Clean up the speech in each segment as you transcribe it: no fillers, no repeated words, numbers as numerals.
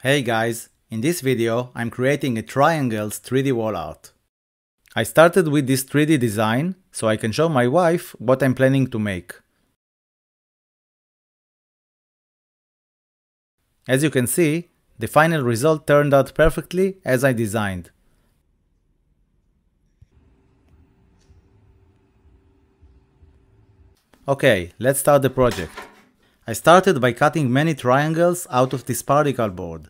Hey guys, in this video I'm creating a triangle's 3D wall art. I started with this 3D design so I can show my wife what I'm planning to make. As you can see, the final result turned out perfectly as I designed. Okay, let's start the project. I started by cutting many triangles out of this particle board.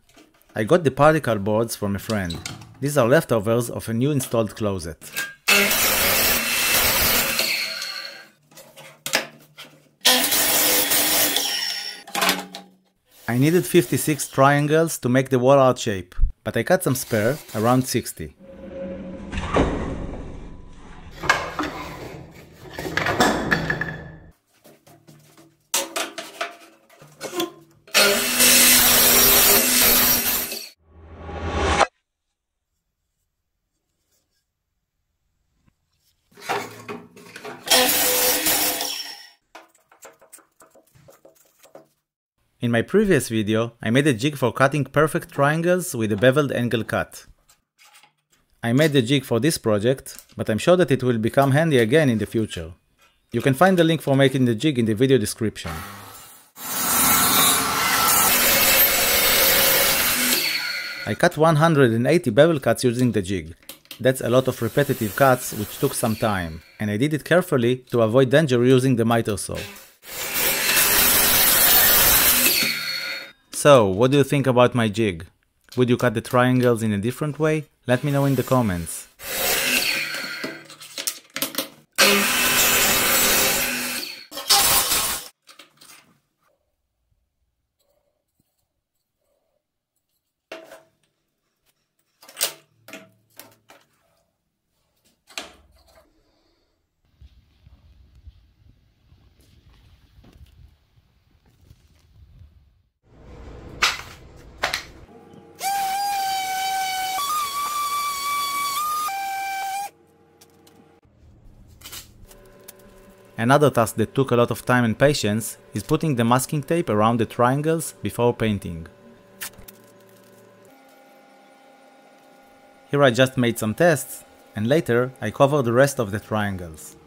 I got the particle boards from a friend. These are leftovers of a new installed closet. I needed 56 triangles to make the wall art shape, but I cut some spare, around 60. In my previous video, I made a jig for cutting perfect triangles with a beveled angle cut. I made the jig for this project, but I'm sure that it will become handy again in the future. You can find the link for making the jig in the video description. I cut 180 bevel cuts using the jig. That's a lot of repetitive cuts which took some time, and I did it carefully to avoid danger using the miter saw. So, what do you think about my jig? Would you cut the triangles in a different way? Let me know in the comments. Another task that took a lot of time and patience is putting the masking tape around the triangles before painting. Here I just made some tests, and later I covered the rest of the triangles.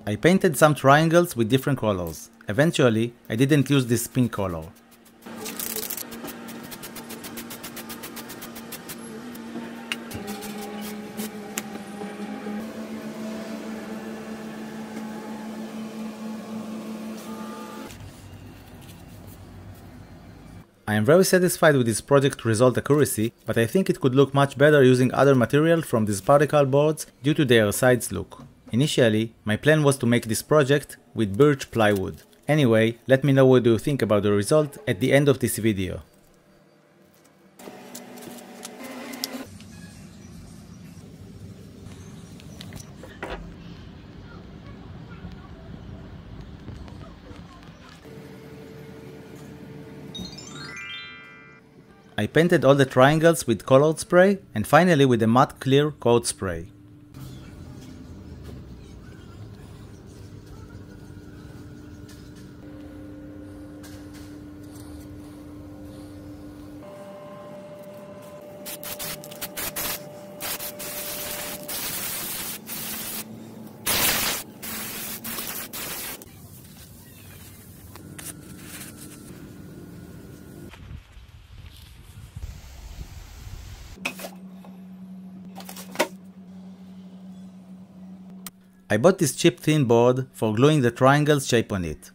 I painted some triangles with different colors. Eventually, I didn't use this pink color. I am very satisfied with this project result accuracy, but I think it could look much better using other material from these particle boards due to their sides look. Initially, my plan was to make this project with birch plywood. Anyway, let me know what you think about the result at the end of this video. I painted all the triangles with colored spray and finally with a matte clear coat spray. I bought this cheap thin board for gluing the triangle's shape on it.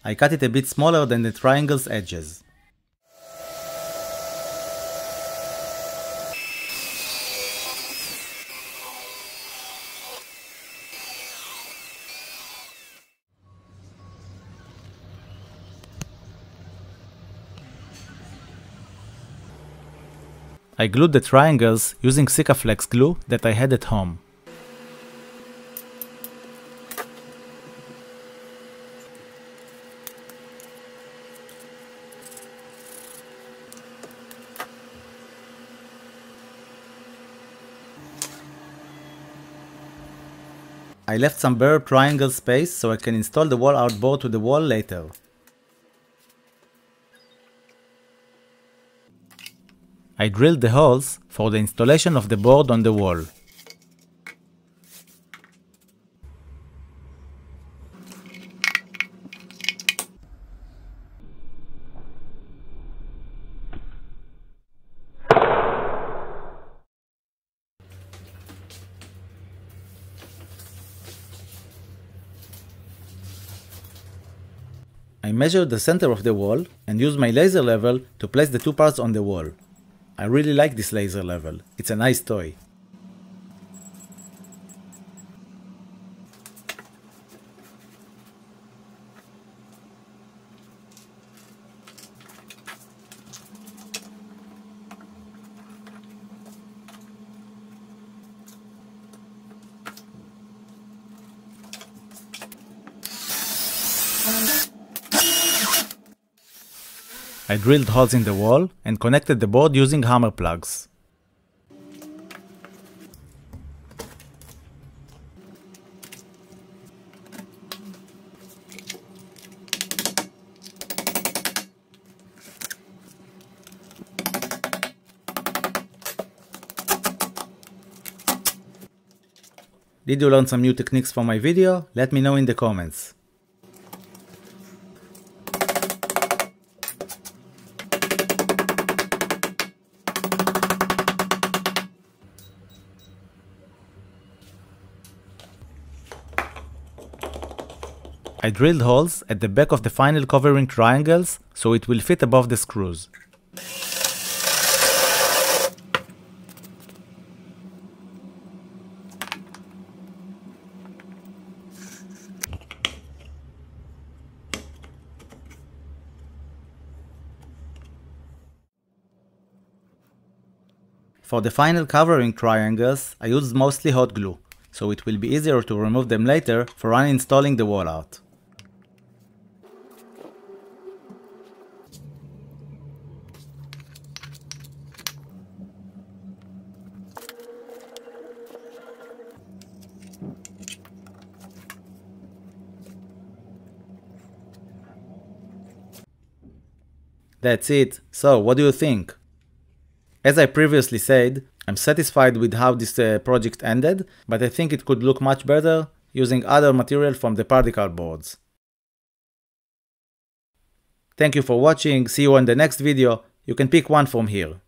I cut it a bit smaller than the triangle's edges. I glued the triangles using Sikaflex glue that I had at home. I left some bare triangle space so I can install the wall outboard to the wall later. I drilled the holes for the installation of the board on the wall. I measured the center of the wall and used my laser level to place the two parts on the wall. I really like this laser level, it's a nice toy. I drilled holes in the wall and connected the board using hammer plugs. Did you learn some new techniques from my video? Let me know in the comments. I drilled holes at the back of the final covering triangles so it will fit above the screws. For the final covering triangles, I used mostly hot glue, so it will be easier to remove them later for uninstalling the wall art. That's it. So, what do you think? As I previously said, I'm satisfied with how this project ended, but I think it could look much better using other material from the particle boards. Thank you for watching, see you in the next video, you can pick one from here.